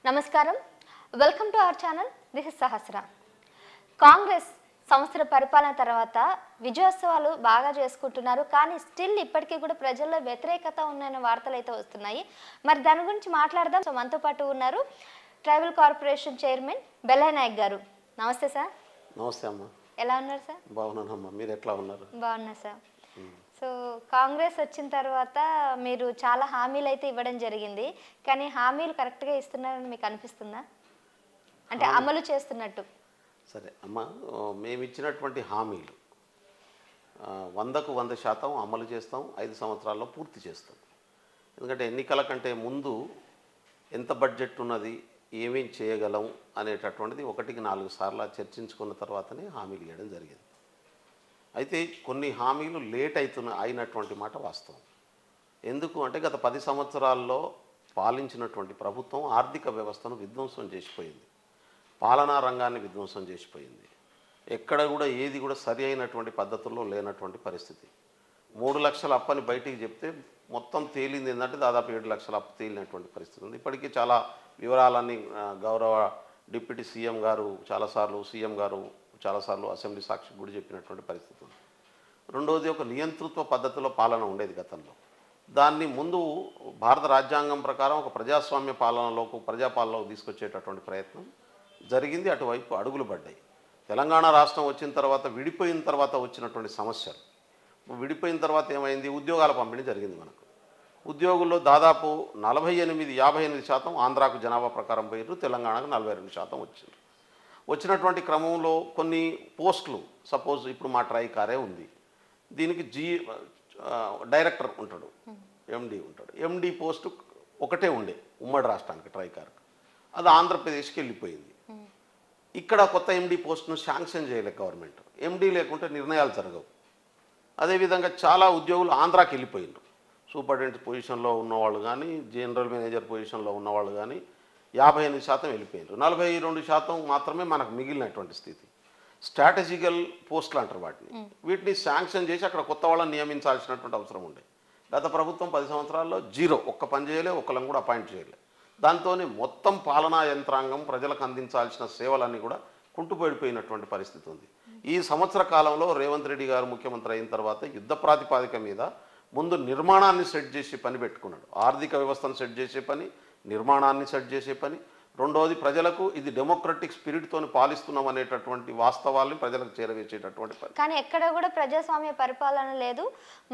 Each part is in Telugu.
నమస్కారం welcome to our channel this is సహస్ర కాంగ్రెస్ సంవత్సర పరిపాలన తర్వాత విజయోత్సవాలు బాగా చేసుకుంటున్నారు కానీ స్టిల్ ఇప్పటికీ కూడా ప్రజల్లో వ్యతిరేకత ఉందన్న వార్తలు అయితే వస్తున్నాయి మరి దాని గురించి మాట్లాడదాం సో మనతో పాటు ఉన్నారు tribal corporation chairman Bellaiah Nayak గారు నమస్తే సార్ నమస్తే అమ్మ ఎలా ఉన్నారు సార్ బాగున్నానమ్మా మీరు ఎట్లా ఉన్నారు బాగున్నా సార్ సో కాంగ్రెస్ వచ్చిన తర్వాత మీరు చాలా హామీలు అయితే ఇవ్వడం జరిగింది కానీ హామీలు కరెక్ట్గా ఇస్తున్నారని మీకు అనిపిస్తుందా అంటే అమలు చేస్తున్నట్టు సరే అమ్మ మేము ఇచ్చినటువంటి హామీలు 100కు 100% అమలు చేస్తాం 5 సంవత్సరాల్లో పూర్తి చేస్తాం ఎందుకంటే ఎన్నికల కంటే ముందు ఎంత బడ్జెట్ ఉన్నది ఏమేం చేయగలం అనేటటువంటిది 1కి 4 సార్లు చర్చించుకున్న తర్వాతనే హామీలు ఇవ్వడం జరిగింది అయితే కొన్ని హామీలు లేట్ అయినటువంటి మాట వాస్తవం ఎందుకు అంటే గత 10 సంవత్సరాల్లో పాలించినటువంటి ప్రభుత్వం ఆర్థిక వ్యవస్థను విధ్వంసం చేసిపోయింది పాలనా రంగాన్ని విధ్వంసం చేసిపోయింది ఎక్కడ కూడా ఏది కూడా సరి అయినటువంటి పద్ధతుల్లో లేనటువంటి పరిస్థితి 3 లక్షల అప్పని బయటికి చెప్తే మొత్తం తేలింది ఏంటంటే దాదాపు 7 లక్షల అప్పు తేలినటువంటి పరిస్థితి ఉంది ఇప్పటికీ చాలా వివరాలన్నీ గౌరవ డిప్యూటీ సీఎం గారు చాలాసార్లు సీఎం గారు చాలాసార్లు అసెంబ్లీ సాక్షి కూడా చెప్పినటువంటి పరిస్థితి ఉంది రెండవది ఒక నియంతృత్వ పద్ధతిలో పాలన ఉండేది గతంలో దాన్ని ముందు భారత రాజ్యాంగం ప్రకారం ఒక ప్రజాస్వామ్య పాలనలోకి ప్రజాపాలనలోకి తీసుకొచ్చేటటువంటి ప్రయత్నం జరిగింది అటువైపు అడుగులు పడ్డాయి తెలంగాణ రాష్ట్రం వచ్చిన తర్వాత విడిపోయిన తర్వాత వచ్చినటువంటి సమస్యలు విడిపోయిన తర్వాత ఏమైంది ఉద్యోగాల పంపిణీ జరిగింది మనకు ఉద్యోగుల్లో దాదాపు 58% ఆంధ్రాకు జనాభా ప్రకారం పోయారు తెలంగాణకు 42% వచ్చింది వచ్చినటువంటి క్రమంలో కొన్ని పోస్టులు సపోజ్ ఇప్పుడు మా ట్రైకారే ఉంది దీనికి డైరెక్టర్ ఉంటాడు ఎండి ఉంటాడు ఎండి పోస్టు ఒకటే ఉండే ఉమ్మడి రాష్ట్రానికి ట్రైకార్కు అది ఆంధ్రప్రదేశ్కి వెళ్ళిపోయింది ఇక్కడ కొత్త ఎండి పోస్టును శాంక్షన్ చేయలే గవర్నమెంట్ ఎండి లేకుంటే నిర్ణయాలు జరగవు అదేవిధంగా చాలా ఉద్యోగులు ఆంధ్రాకి వెళ్ళిపోయినారు సూపరింటెండెంట్ పొజిషన్లో ఉన్నవాళ్ళు కానీ జనరల్ మేనేజర్ పొజిషన్లో ఉన్నవాళ్ళు కానీ 58% వెళ్ళిపోయారు 42% మాత్రమే మనకు మిగిలినటువంటి స్థితి స్ట్రాటజికల్ పోస్టులు అంటారు వీటిని శాంక్షన్ చేసి అక్కడ కొత్త వాళ్ళని నియమించాల్సినటువంటి అవసరం ఉండే గత ప్రభుత్వం 10 సంవత్సరాల్లో జీరో ఒక్క పని చేయలే ఒక్కళ్ళని కూడా అపాయింట్ చేయలే దాంతోనే మొత్తం పాలనా యంత్రాంగం ప్రజలకు అందించాల్సిన సేవలన్నీ కూడా కుంటుపడిపోయినటువంటి పరిస్థితి ఉంది ఈ సంవత్సర కాలంలో రేవంత్ రెడ్డి గారు ముఖ్యమంత్రి అయిన తర్వాత యుద్ధ ప్రాతిపాదిక మీద ముందు నిర్మాణాన్ని సెట్ చేసి పని పెట్టుకున్నాడు ఆర్థిక వ్యవస్థను సెట్ చేసే పని నిర్మాణాన్ని సెట్ చేసే పని రెండవది ప్రజలకు ఇది డెమోక్రటిక్ స్పిరిట్తో పాలిస్తున్నాం అనేటటువంటి వాస్తవాల్ని ప్రజలకు చేరవేసేటటువంటి పని కానీ ఎక్కడ కూడా ప్రజాస్వామ్య పరిపాలన లేదు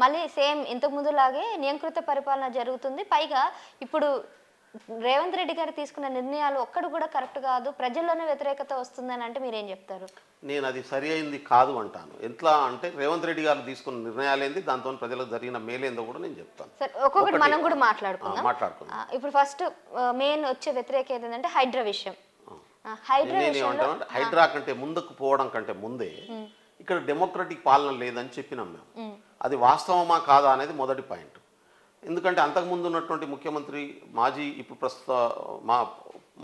మళ్ళీ సేమ్ ఇంతకు ముందులాగే నియంకృత పరిపాలన జరుగుతుంది పైగా ఇప్పుడు రేవంత్ రెడ్డి గారు తీసుకున్న నిర్ణయాలు ఒక్కడు కూడా కరెక్ట్ కాదు ప్రజల్లోనే వ్యతిరేకత వస్తుందని అంటే మీరేం చెప్తారు నేను అది సరి అయింది కాదు అంటాను ఎట్లా అంటే రేవంత్ రెడ్డి గారు తీసుకున్న నిర్ణయాలు ఏంది దాంతో ప్రజలకు జరిగిన మేలేందో కూడా నేను చెప్తాను సార్ ఒక్కొక్కటి మనం కూడా మాట్లాడుకుందాం ఇప్పుడు ఫస్ట్ మెయిన్ వచ్చే వ్యతిరేకత ఏంటంటే హైడ్రా విషయం హైడ్రా కంటే ముందుకు పోవడం కంటే ముందే ఇక్కడ డెమోక్రటిక్ పాలన లేదని చెప్పినాం మేము అది వాస్తవమా కాదా అనేది మొదటి పాయింట్ ఎందుకంటే అంతకుముందు ఉన్నటువంటి ముఖ్యమంత్రి ఇప్పుడు ప్రస్తుత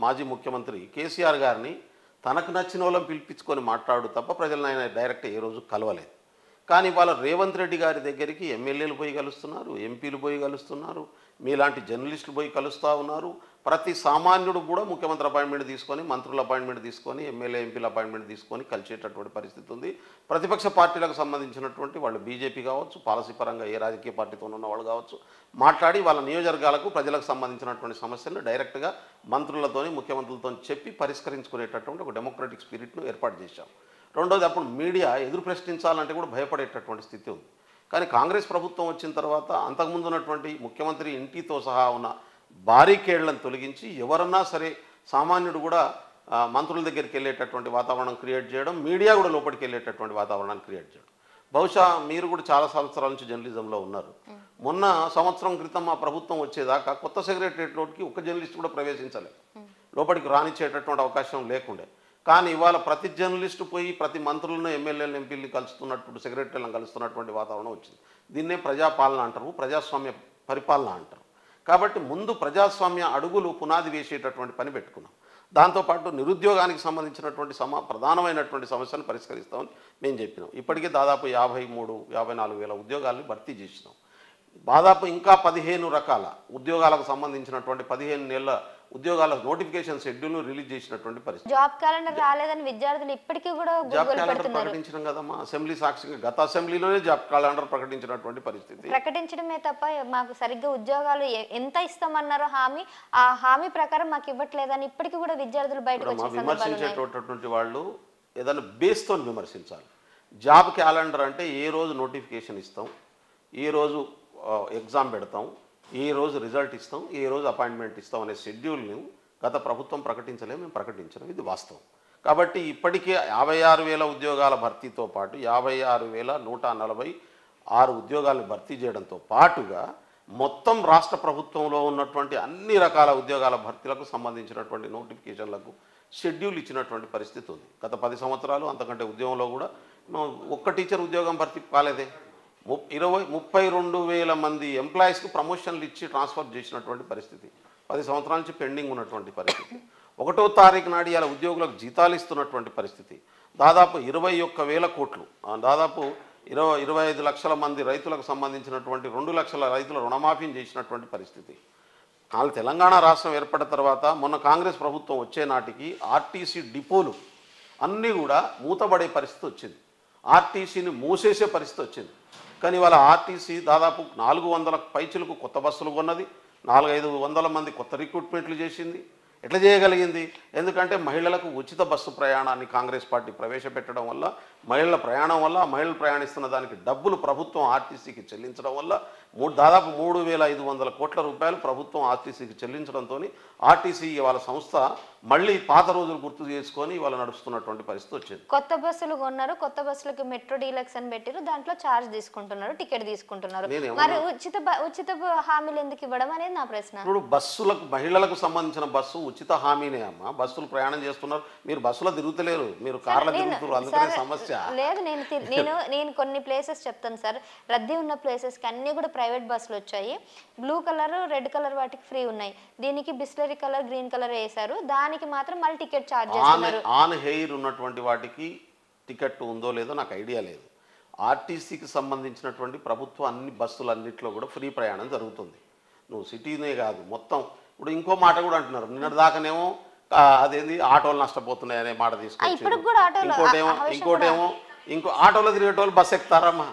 మాజీ ముఖ్యమంత్రి కేసీఆర్ గారిని తనకు నచ్చిన వాళ్ళని పిలిపించుకొని మాట్లాడు తప్ప ప్రజలను ఆయన డైరెక్ట్ ఏ రోజు కలవలేదు కానీ వాళ్ళ రేవంత్ రెడ్డి గారి దగ్గరికి ఎమ్మెల్యేలు పోయి కలుస్తున్నారు ఎంపీలు పోయి కలుస్తున్నారు మీలాంటి జర్నలిస్టులు పోయి కలుస్తూ ఉన్నారు ప్రతి సామాన్యుడు కూడా ముఖ్యమంత్రి అపాయింట్మెంట్ తీసుకొని మంత్రుల అపాయింట్మెంట్ తీసుకొని ఎమ్మెల్యే ఎంపీల అపాయింట్మెంట్ తీసుకొని కలిసేటటువంటి పరిస్థితి ఉంది ప్రతిపక్ష పార్టీలకు సంబంధించినటువంటి వాళ్ళు బీజేపీ కావచ్చు పాలసీ పరంగా ఏ రాజకీయ పార్టీతో ఉన్న వాళ్ళు కావచ్చు మాట్లాడి వాళ్ళ నియోజకవర్గాలకు ప్రజలకు సంబంధించినటువంటి సమస్యలను డైరెక్ట్గా మంత్రులతోని ముఖ్యమంత్రులతో చెప్పి పరిష్కరించుకునేటటువంటి ఒక డెమోక్రటిక్ స్పిరిట్ను ఏర్పాటు చేశాం రెండోది అప్పుడు మీడియా ఎదురు ప్రశ్నించాలంటే కూడా భయపడేటటువంటి స్థితి ఉంది కానీ కాంగ్రెస్ ప్రభుత్వం వచ్చిన తర్వాత అంతకుముందు ఉన్నటువంటి ముఖ్యమంత్రి ఇంటితో సహా ఉన్న బారికేళ్లను తొలగించి ఎవరన్నా సరే సామాన్యుడు కూడా మంత్రుల దగ్గరికి వెళ్ళేటటువంటి వాతావరణం క్రియేట్ చేయడం మీడియా కూడా లోపలికి వెళ్ళేటటువంటి వాతావరణాన్ని క్రియేట్ చేయడం బహుశా మీరు కూడా చాలా సంవత్సరాల నుంచి జర్నలిజంలో ఉన్నారు మొన్న సంవత్సరం క్రితం మా ప్రభుత్వం వచ్చేదాకా కొత్త సెక్రటరియట్లోకి ఒక జర్నలిస్ట్ కూడా ప్రవేశించలేదు లోపలికి రానిచ్చేటటువంటి అవకాశం లేకుండే కానీ ఇవాళ ప్రతి జర్నలిస్టు పోయి ప్రతి మంత్రులను ఎమ్మెల్యేలను ఎంపీలను కలుస్తున్నట్టు సెక్రటరీలను కలుస్తున్నటువంటి వాతావరణం వచ్చింది దీన్నే ప్రజాపాలన అంటారు ప్రజాస్వామ్య పరిపాలన అంటారు కాబట్టి ముందు ప్రజాస్వామ్య అడుగులు పునాది వేసేటటువంటి పని పెట్టుకున్నాం దాంతోపాటు నిరుద్యోగానికి సంబంధించినటువంటి ప్రధానమైనటువంటి సమస్యను పరిష్కరిస్తామని మేము చెప్పినాం ఇప్పటికే దాదాపు 54,000 ఉద్యోగాలను భర్తీ చేసినాం దాదాపు ఇంకా 15 రకాల ఉద్యోగాలకు సంబంధించినటువంటి 15 నెలల ఉద్యోగాల నోటిఫికేషన్ షెడ్యూల్ను రిలీజ్ చేసినటువంటి పరిస్థితి. జాబ్ క్యాలెండర్ రాలేదని విద్యార్థులు ఇప్పటికీ కూడా జాబ్ గూగుల్ క్యాలెండర్ పెడుతున్నారు. ప్రకటించడం కదమ్మా, అసెంబ్లీ సాక్షిగా గత అసెంబ్లీలోనే జాబ్ క్యాలెండర్ ప్రకటించినటువంటి పరిస్థితి. ప్రకటించడమే తప్ప మాకు సరిగ్గా ఉద్యోగాలు ఎంత ఇస్తామన్నారో హామీ, ఆ హామీ ప్రకారం మాకు ఇవ్వట్లేదని ఇప్పటికీ కూడా విద్యార్థులు బయటకు వచ్చిన సందర్భాలు ఉన్నాయి. విమర్శించేటటువంటి వాళ్ళు ఏదైనా బేస్తో విమర్శించాలి. జాబ్ క్యాలెండర్ అంటే ఏ రోజు నోటిఫికేషన్ ఇస్తాం, ఏ రోజు ఎగ్జామ్ పెడతాం, ఏ రోజు రిజల్ట్ ఇస్తాం, ఏ రోజు అపాయింట్మెంట్ ఇస్తాం అనే షెడ్యూల్ని గత ప్రభుత్వం ప్రకటించలేము, మేము ప్రకటించలేము, ఇది వాస్తవం. కాబట్టి ఇప్పటికే 56,000 ఉద్యోగాల భర్తీతో పాటు 56,146 ఉద్యోగాలను భర్తీ చేయడంతో పాటుగా మొత్తం రాష్ట్ర ప్రభుత్వంలో ఉన్నటువంటి అన్ని రకాల ఉద్యోగాల భర్తీలకు సంబంధించినటువంటి నోటిఫికేషన్లకు షెడ్యూల్ ఇచ్చినటువంటి పరిస్థితి ఉంది. గత 10 సంవత్సరాలు అంతకంటే ఉద్యోగంలో కూడా ఒక్క టీచర్ ఉద్యోగం భర్తీ కాలేదే. 32,000 మంది ఎంప్లాయీస్కి ప్రమోషన్లు ఇచ్చి ట్రాన్స్ఫర్ చేసినటువంటి పరిస్థితి 10 సంవత్సరాల నుంచి పెండింగ్ ఉన్నటువంటి పరిస్థితి. 1వ తారీఖు నాడు ఇలా ఉద్యోగులకు జీతాలు ఇస్తున్నటువంటి పరిస్థితి. దాదాపు 21,000 కోట్లు, దాదాపు 25 లక్షల మంది రైతులకు సంబంధించినటువంటి 2 లక్షల రైతుల రుణమాఫీని చేసినటువంటి పరిస్థితి. తెలంగాణ రాష్ట్రం ఏర్పడిన తర్వాత మొన్న కాంగ్రెస్ ప్రభుత్వం వచ్చే నాటికి ఆర్టీసీ డిపోలు అన్నీ కూడా మూతబడే పరిస్థితి వచ్చింది, ఆర్టీసీని మూసేసే పరిస్థితి వచ్చింది. కానీ వాళ్ళ ఆర్టీసీ దాదాపు 400 పైచులకు కొత్త బస్సులు కొన్నది, 400-500 మంది కొత్త రిక్రూట్మెంట్లు చేసింది. ఎట్లా చేయగలిగింది? ఎందుకంటే మహిళలకు ఉచిత బస్సు ప్రయాణాన్ని కాంగ్రెస్ పార్టీ ప్రవేశపెట్టడం వల్ల, మహిళల ప్రయాణం వల్ల, మహిళలు ప్రయాణిస్తున్న దానికి డబ్బులు ప్రభుత్వం ఆర్టీసీకి చెల్లించడం వల్ల దాదాపు 3,500 కోట్ల రూపాయలు ప్రభుత్వం ఆర్టీసీకి చెల్లించడంతో ఆర్టీసీ వాళ్ళ సంస్థ మళ్ళీ పాత రోజులు గుర్తు చేసుకొని వాళ్ళ నడుస్తున్నటువంటి పరిస్థితి వచ్చింది. కొత్త బస్సులు కొన్నారు, కొత్త బస్సులకు మెట్రో డీలక్స్ అని పెట్టారు, దాంట్లో ఛార్జ్ తీసుకుంటున్నారు, టికెట్ తీసుకుంటున్నారు. మరి ఉచిత హామీలు ఎందుకు ఇవ్వడం అనేది నా ప్రశ్న. ఇప్పుడు బస్సులకు మహిళలకు సంబంధించిన బస్సు ఉచిత హామీనే అమ్మా, బస్సులు ప్రయాణం చేస్తున్నారు, మీరు బస్సులో తిరుగుతలేరు, మీరు కార్లో తిరుగుతారు, అందుకనే సమస్య లేదు. నేను కొన్ని ప్లేసెస్ చెప్తాను సార్. రద్దీ ఉన్న ప్లేసెస్ కి అన్ని కూడా ప్రైవేట్ బస్సులు వచ్చాయి. బ్లూ కలర్, రెడ్ కలర్ వాటికి ఫ్రీ ఉన్నాయి, దీనికి బిస్లరీ కలర్, గ్రీన్ కలర్ వేశారు, దానికి మాత్రం మళ్ళీ టికెట్ ఛార్జ్ చేస్తున్నారు. ఆన్ హెయిర్ ఉన్నటువంటి వాటికి టికెట్ ఉందో లేదో నాకు ఐడియా లేదు. ఆర్టీసీకి సంబంధించినటువంటి ప్రభుత్వ అన్ని బస్సులన్నింటిలో కూడా ఫ్రీ ప్రయాణం జరుగుతుంది. నువ్వు సిటీనే కాదు మొత్తం. ఇప్పుడు ఇంకో మాట కూడా అంటున్నారు, నిన్నటి దాకానేమో అదేంది ఆటోలు నష్టపోతున్నాయి అనే మాట తీసుకొచ్చారు. ఇంకోటేమో ఆటోలో తిరిగేటోళ్ళు బస్సు ఎక్కుతారమ్మా,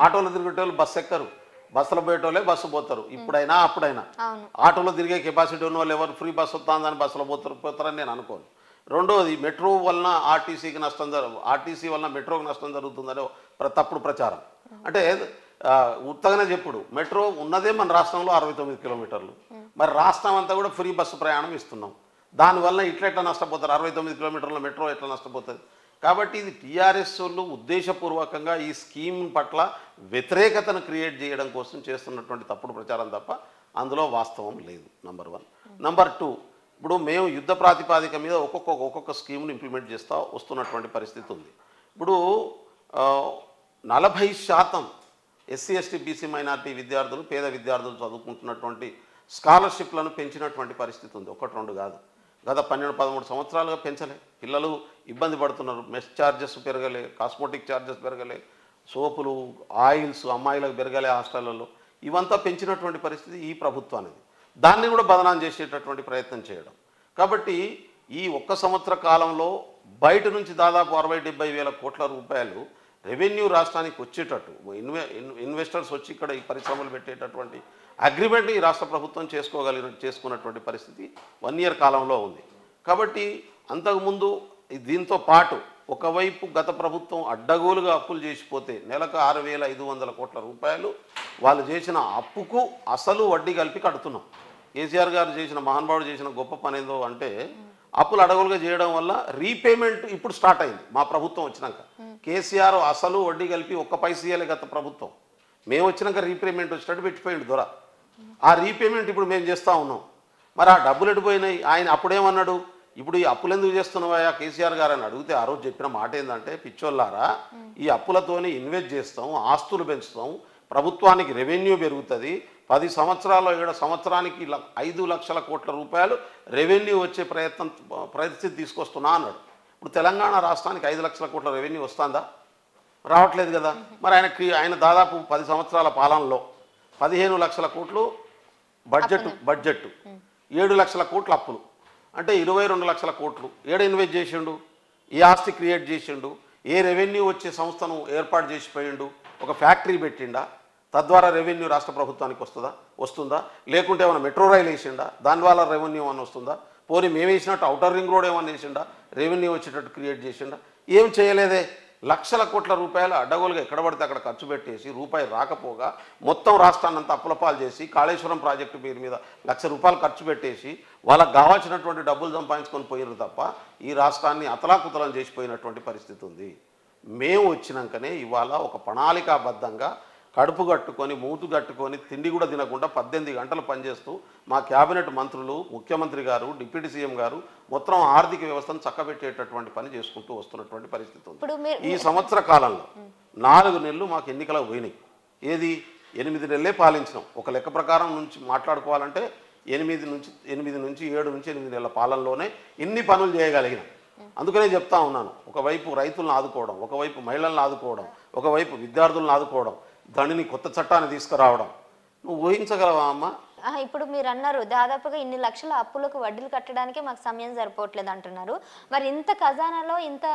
ఆటోలో తిరిగేటోళ్ళు బస్సు ఎక్కరు, బస్సులో పోయేటోళ్ళే బస్సు పోతారు. ఇప్పుడైనా అప్పుడైనా ఆటోలో తిరిగే కెపాసిటీ ఉన్న వాళ్ళు ఎవరు ఫ్రీ బస్సు వస్తుందని బస్సులో పోతారని నేను అనుకోను. రెండోది, మెట్రో వలన ఆర్టీసీకి నష్టం ఆర్టీసీ వలన మెట్రోకి నష్టం జరుగుతుందనే తప్పుడు ప్రచారం. అంటే ఉత్తగానే చెప్పుడు, మెట్రో ఉన్నదే మన రాష్ట్రంలో 69 కిలోమీటర్లు, మరి రాష్ట్రం అంతా కూడా ఫ్రీ బస్సు ప్రయాణం ఇస్తున్నాం, దానివల్ల ఎట్లా నష్టపోతారు? 69 కిలోమీటర్ల మెట్రో ఎట్లా నష్టపోతుంది? కాబట్టి ఇది టీఆర్ఎస్ వాళ్ళు ఉద్దేశపూర్వకంగా ఈ స్కీమ్ పట్ల వ్యతిరేకతను క్రియేట్ చేయడం కోసం చేస్తున్నటువంటి తప్పుడు ప్రచారం తప్ప అందులో వాస్తవం లేదు. నంబర్ 1. నంబర్ 2, ఇప్పుడు మేము యుద్ధ ప్రాతిపాదిక మీద ఒక్కొక్క స్కీమ్ను ఇంప్లిమెంట్ చేస్తూ వస్తున్నటువంటి పరిస్థితి ఉంది. ఇప్పుడు 40% ఎస్సీ ఎస్టీ బీసీ మైనార్టీ విద్యార్థులు, పేద విద్యార్థులు చదువుకుంటున్నటువంటి స్కాలర్షిప్లను పెంచినటువంటి పరిస్థితి ఉంది. 1-2 కాదు, గత 12-13 సంవత్సరాలుగా పెంచలే. పిల్లలు ఇబ్బంది పడుతున్నారు, మెస్ ఛార్జెస్ పెరగలే, కాస్మోటిక్ ఛార్జెస్ పెరగలే, సోపులు, ఆయిల్స్ అమ్మాయిలకు పెరగలే హాస్టళ్లలో. ఇవంతా పెంచినటువంటి పరిస్థితి ఈ ప్రభుత్వానికి. దాన్ని కూడా బదనాం చేసేటటువంటి ప్రయత్నం చేయడం. కాబట్టి ఈ 1 సంవత్సర కాలంలో బయట నుంచి దాదాపు 60-70 వేల కోట్ల రూపాయలు రెవెన్యూ రాష్ట్రానికి వచ్చేటట్టు, ఇన్వెస్టర్స్ వచ్చి ఇక్కడ ఈ పరిశ్రమలు పెట్టేటటువంటి అగ్రిమెంట్ ఈ రాష్ట్ర ప్రభుత్వం చేసుకున్నటువంటి పరిస్థితి 1 ఇయర్ కాలంలో ఉంది. కాబట్టి అంతకుముందు దీంతో పాటు ఒకవైపు గత ప్రభుత్వం అడ్డగోలుగా అప్పులు చేసిపోతే నెలకు 6,500 కోట్ల రూపాయలు వాళ్ళు చేసిన అప్పుకు అసలు వడ్డీ కలిపి కడుతున్నాం. కేసీఆర్ గారు చేసిన, మహానుభావుడు చేసిన గొప్ప పని ఏందో అంటే, అప్పులు అడగోలుగా చేయడం వల్ల రీపేమెంట్ ఇప్పుడు స్టార్ట్ అయింది మా ప్రభుత్వం వచ్చినాక. కేసీఆర్ అసలు వడ్డీ కలిపి 1 పైసా ఇయ్యలే గత ప్రభుత్వం. మేము వచ్చినాక రీపేమెంట్ వచ్చినట్టు పెట్టిపోయింది దొర. ఆ రీపేమెంట్ ఇప్పుడు మేము చేస్తూ ఉన్నాం. మరి ఆ డబ్బులు ఎడిపోయినాయి. ఆయన అప్పుడేమన్నాడు, ఇప్పుడు ఈ అప్పులు ఎందుకు చేస్తున్నావా కేసీఆర్ గారు అని అడిగితే ఆ రోజు చెప్పిన మాట ఏంటంటే, పిచ్చోళ్ళారా, ఈ అప్పులతోని ఇన్వెస్ట్ చేస్తాం, ఆస్తులు పెంచుతాం, ప్రభుత్వానికి రెవెన్యూ పెరుగుతుంది, 10 సంవత్సరాల్లో 7 సంవత్సరానికి 5 లక్షల కోట్ల రూపాయలు రెవెన్యూ వచ్చే పరిస్థితి తీసుకొస్తున్నా అన్నాడు. ఇప్పుడు తెలంగాణ రాష్ట్రానికి 5 లక్షల కోట్ల రెవెన్యూ వస్తుందా? రావట్లేదు కదా. మరి ఆయన దాదాపు 10 సంవత్సరాల పాలనలో 15 లక్షల కోట్లు బడ్జెట్ 7 లక్షల కోట్ల అప్పులు అంటే 22 లక్షల కోట్లు ఏడ ఇన్వెస్ట్ చేసిండు, ఏ ఆస్తి క్రియేట్ చేసిండు, ఏ రెవెన్యూ వచ్చే సంస్థను ఏర్పాటు చేసిపోయిండు, ఒక ఫ్యాక్టరీ పెట్టిండా, తద్వారా రెవెన్యూ రాష్ట్ర ప్రభుత్వానికి వస్తుందా, లేకుంటే ఏమైనా మెట్రో రైలు వేసిండా దాని వల్ల రెవెన్యూ ఏమైనా వస్తుందా, పోనీ మేము వేసినట్టు ఔటర్ రింగ్ రోడ్ ఏమైనా వేసిండా రెవెన్యూ వచ్చేటట్టు క్రియేట్ చేసిండా, ఏం చేయలేదే. లక్షల కోట్ల రూపాయలు అడ్డగోలుగా ఎక్కడ పడితే అక్కడ ఖర్చు పెట్టేసి రూపాయి రాకపోగా మొత్తం రాష్ట్రాన్ని అంతా అప్పులపాలు చేసి కాళేశ్వరం ప్రాజెక్టు పేరు మీద ₹1,00,000 ఖర్చు పెట్టేసి వాళ్ళకు కావాల్సినటువంటి డబ్బులు సంపాదించుకొని పోయినారు తప్ప ఈ రాష్ట్రాన్ని అతలాకుతలం చేసిపోయినటువంటి పరిస్థితి ఉంది. మేము వచ్చినాకనే ఇవాళ ఒక ప్రణాళికాబద్ధంగా కడుపు కట్టుకొని మూతు కట్టుకొని తిండి కూడా తినకుండా 18 గంటలు పనిచేస్తూ మా క్యాబినెట్ మంత్రులు, ముఖ్యమంత్రి గారు, డిప్యూటీ సీఎం గారు మొత్తం ఆర్థిక వ్యవస్థను చక్కబెట్టేటటువంటి పని చేసుకుంటూ వస్తున్నటువంటి పరిస్థితి ఉంది. ఈ సంవత్సర కాలంలో 4 నెలలు మాకు ఎన్నికలకు పోయినాయి. ఏది 8 నెలలే పాలించినాం. ఒక లెక్క ప్రకారం నుంచి మాట్లాడుకోవాలంటే 8 నుంచి 7 నెలల పాలనలోనే ఇన్ని పనులు చేయగలిగినాం. అందుకనే చెప్తా ఉన్నాను, ఒకవైపు రైతులను ఆదుకోవడం, ఒకవైపు మహిళలను ఆదుకోవడం, ఒకవైపు విద్యార్థులను ఆదుకోవడం, దానిని కొత్త చట్టాన్ని తీసుకురావడం. నువ్వు ఊహించగలవా అమ్మా? ఇప్పుడు మీరు అన్నారు దాదాపుగా ఇన్ని లక్షల అప్పులకు వడ్డీలు కట్టడానికే మాకు సమయం సరిపోవట్లేదు అంటున్నారు. మరి ఇంత ఖజానాలో ఇంత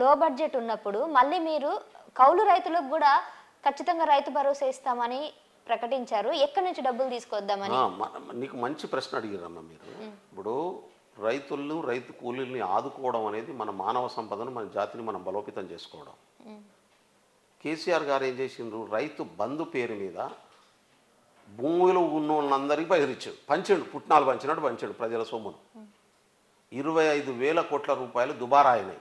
లో బడ్జెట్ ఉన్నప్పుడు మళ్ళీ మీరు కౌలు రైతులకు కూడా ఖచ్చితంగా రైతు భరోసా ఇస్తామని ప్రకటించారు. ఎక్కడి నుంచి డబ్బులు తీసుకొద్దామని? నీకు మంచి ప్రశ్న అడిగారమ్మా మీరు. ఇప్పుడు రైతులను, రైతు కూలీల్ని ఆదుకోవడం అనేది మన మానవ సంపదను, మన జాతిని మనం బలోపేతం చేసుకోవడం. కేసీఆర్ గారు ఏం చేసిండ్రు, రైతు బంధు పేరు మీద భూములు ఉన్న వాళ్ళందరికీ బహిరించాడు, పంచాడు, పుట్నాలు పంచాడు ప్రజల సొమ్మును. 25,000 కోట్ల రూపాయలు దుబారా అయినాయి.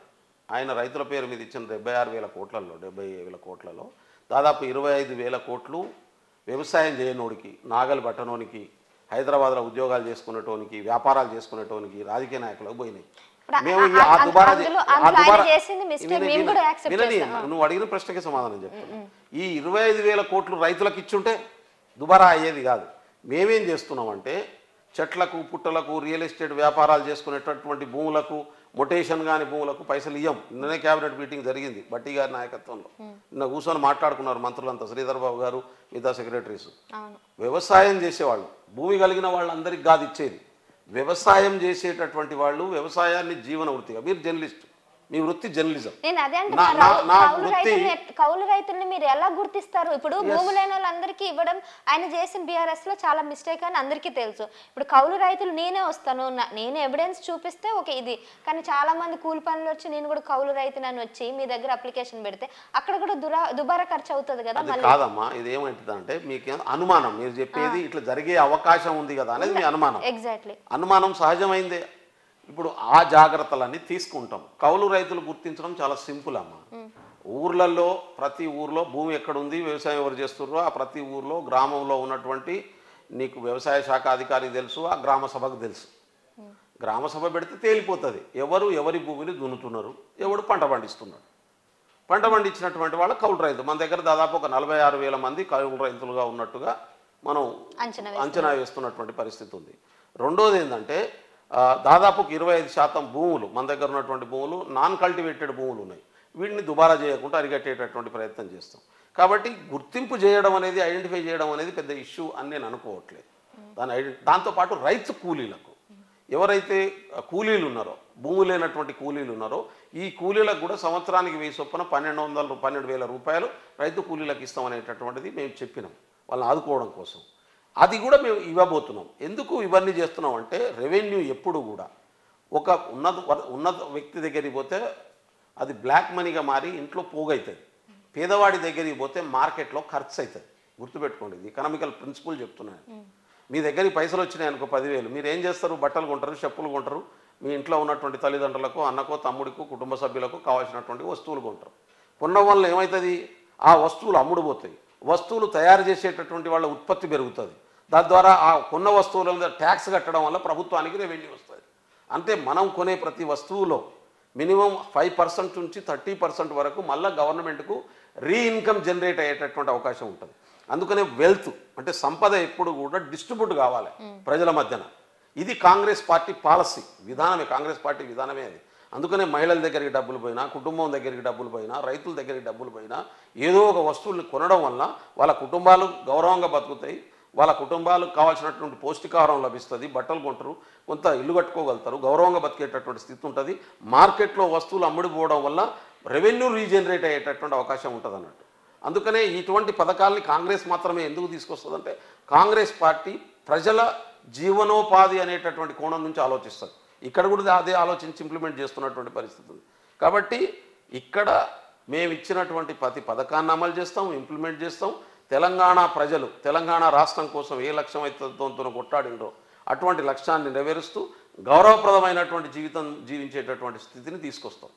ఆయన రైతుల పేరు మీద ఇచ్చిన 76,000 కోట్లలో దాదాపు 25,000 కోట్లు వ్యవసాయం చేయనోడికి, నాగలి పట్టనోనికి, హైదరాబాద్లో ఉద్యోగాలు చేసుకునేటోనికి, వ్యాపారాలు చేసుకునేటోనికి, రాజకీయ నాయకులకు పోయినాయి. మేము నువ్వు అడిగిన ప్రశ్నకి సమాధానం చెప్తాను. ఈ 25,000 కోట్లు రైతులకు ఇచ్చుంటే దుబారా అయ్యేది కాదు. మేమేం చేస్తున్నామంటే చెట్లకు, పుట్టలకు, రియల్ ఎస్టేట్ వ్యాపారాలు చేసుకునేటటువంటి భూములకు, మొటేషన్ కాని భూములకు పైసలు ఇయ్యం. నిన్ననే క్యాబినెట్ మీటింగ్ జరిగింది బట్టి గారి నాయకత్వంలో. నిన్న కూర్చొని మాట్లాడుకున్నారు మంత్రులంతా, శ్రీధర్ బాబు గారు, మిగతా సెక్రటరీస్. వ్యవసాయం చేసేవాళ్ళు, భూమి కలిగిన వాళ్ళందరికీ కాదు ఇచ్చేది. వ్యవసాయం చేసేటటువంటి వాళ్ళు, వ్యవసాయాన్ని జీవన వృత్తిగా, మీరు జర్నలిస్ట్, మీ వృత్తి జర్నలిజం. కౌలు రైతుల్ని మీరు ఎలా గుర్తిస్తారు? ఇప్పుడు భూమి లేని వాళ్ళందరికీ ఇవ్వడం ఆయన చేసిన బీఆర్ఎస్ లో చాలా మిస్టేక్ అని అందరికీ తెలుసు. ఇప్పుడు కౌలు రైతులు నేనే వస్తాను, నేను ఎవిడెన్స్ చూపిస్తే ఓకే ఇది, కానీ చాలా మంది కూలి పనులు వచ్చి నేను కూడా కౌలు రైతునని వచ్చి మీ దగ్గర అప్లికేషన్ పెడితే అక్కడ కూడా దుబారా ఖర్చు అవుతుంది కదా. కాదమ్మా, ఇది ఏమంటుంది అంటే మీకు అనుమానం, మీరు చెప్పేది ఇట్లా జరిగే అవకాశం ఉంది కదా అనేది మీ అనుమానం. ఎగ్జాక్ట్లీ, అనుమానం సహజమైందే. ఇప్పుడు ఆ జాగ్రత్తలన్నీ తీసుకుంటాం. కౌలు రైతులు గుర్తించడం చాలా సింపుల్ అమ్మా. ఊర్లలో, ప్రతి ఊర్లో భూమి ఎక్కడుంది, వ్యవసాయం ఎవరు చేస్తున్నారో ఆ ప్రతి ఊర్లో, గ్రామంలో ఉన్నటువంటి నీకు వ్యవసాయ శాఖ అధికారికి తెలుసు, ఆ గ్రామ సభకు తెలుసు. గ్రామ సభ పెడితే తేలిపోతుంది ఎవరి భూమిని దున్నుతున్నారు, ఎవడు పంట పండిస్తున్నాడు. పంట పండించినటువంటి వాళ్ళు కౌలు రైతు. మన దగ్గర దాదాపు ఒక 46,000 మంది కౌలు రైతులుగా ఉన్నట్టుగా మనం అంచనా వేస్తున్నటువంటి పరిస్థితి ఉంది. రెండోది ఏంటంటే దాదాపు 25% భూములు, మన దగ్గర ఉన్నటువంటి భూములు నాన్ కల్టివేటెడ్ భూములు ఉన్నాయి. వీటిని దుబారా చేయకుండా అరికట్టేటటువంటి ప్రయత్నం చేస్తాం. కాబట్టి గుర్తింపు చేయడం అనేది, ఐడెంటిఫై చేయడం అనేది పెద్ద ఇష్యూ అని నేను అనుకోవట్లేదు. దాంతోపాటు రైతు కూలీలకు, ఎవరైతే కూలీలు ఉన్నారో, భూమి లేనటువంటి కూలీలు ఉన్నారో, ఈ కూలీలకు కూడా సంవత్సరానికి 1000 చొప్పున 12,000 రూపాయలు రైతు కూలీలకు ఇస్తామనేటటువంటిది మేము చెప్పినాం, వాళ్ళని ఆదుకోవడం కోసం. అది కూడా మేము ఇవ్వబోతున్నాం. ఎందుకు ఇవన్నీ చేస్తున్నాం అంటే రెవెన్యూ ఎప్పుడు కూడా ఒక ఉన్నత వ్యక్తి దగ్గరికి పోతే అది బ్లాక్ మనీగా మారి ఇంట్లో పోగవుతుంది. పేదవాడి దగ్గరికి పోతే మార్కెట్లో ఖర్చు అవుతుంది. గుర్తుపెట్టుకోండి, ఇది ఎకనామికల్ ప్రిన్సిపల్ చెప్తున్నాను. మీ దగ్గరికి పైసలు వచ్చినాయి అనుకో 10,000, మీరు ఏం చేస్తారు? బట్టలు కొంటారు, చెప్పులు కొంటారు, మీ ఇంట్లో ఉన్నటువంటి తల్లిదండ్రులకు, అన్నకో, తమ్ముడికో, కుటుంబ సభ్యులకు కావాల్సినటువంటి వస్తువులు కొంటారు. కొనడం వల్ల ఏమవుతుంది? ఆ వస్తువులు అమ్ముడుపోతాయి. వస్తువులు తయారు చేసేటటువంటి వాళ్ళ ఉత్పత్తి పెరుగుతుంది. దాని ద్వారా ఆ కొన్న వస్తువుల మీద ట్యాక్స్ కట్టడం వల్ల ప్రభుత్వానికి రెవెన్యూ వస్తుంది. అంటే మనం కొనే ప్రతి వస్తువులో మినిమం 5% నుంచి 30% వరకు మళ్ళీ గవర్నమెంట్కు రీఇన్కమ్ జనరేట్ అయ్యేటటువంటి అవకాశం ఉంటుంది. అందుకనే వెల్త్ అంటే సంపద ఎప్పుడు కూడా డిస్ట్రిబ్యూట్ కావాలి ప్రజల మధ్యన. ఇది కాంగ్రెస్ పార్టీ పాలసీ విధానమే, కాంగ్రెస్ పార్టీ విధానమే అది. అందుకనే మహిళల దగ్గరికి డబ్బులు పోయినా, కుటుంబం దగ్గరికి డబ్బులు పోయినా, రైతుల దగ్గరికి డబ్బులు పోయినా ఏదో ఒక వస్తువుల్ని కొనడం వల్ల వాళ్ళ కుటుంబాలు గౌరవంగా బతుకుతాయి, వాళ్ళ కుటుంబాలకు కావాల్సినటువంటి పౌష్టికాహారం లభిస్తుంది, బట్టలు కొంటారు, కొంత ఇల్లు కట్టుకోగలుగుతారు, గౌరవంగా బతికేటటువంటి స్థితి ఉంటుంది. మార్కెట్లో వస్తువులు అమ్ముడుపోవడం వల్ల రెవెన్యూ రీజనరేట్ అయ్యేటటువంటి అవకాశం ఉంటుంది అన్నట్టు. అందుకనే ఇటువంటి పథకాలని కాంగ్రెస్ మాత్రమే ఎందుకు తీసుకొస్తుందంటే కాంగ్రెస్ పార్టీ ప్రజల జీవనోపాధి అనేటటువంటి కోణం నుంచి ఆలోచిస్తుంది. ఇక్కడ కూడా అదే ఆలోచించి ఇంప్లిమెంట్ చేస్తున్నటువంటి పరిస్థితి ఉంది. కాబట్టి ఇక్కడ మేము ఇచ్చినటువంటి ప్రతి పథకాన్ని అమలు చేస్తాం, ఇంప్లిమెంట్ చేస్తాం. తెలంగాణ ప్రజలు తెలంగాణ రాష్ట్రం కోసం ఏ లక్ష్యం అయితే కొట్టాడిండ్రో అటువంటి లక్ష్యాన్ని నెరవేరుస్తూ గౌరవప్రదమైనటువంటి జీవితం జీవించేటటువంటి స్థితిని తీసుకొస్తాం.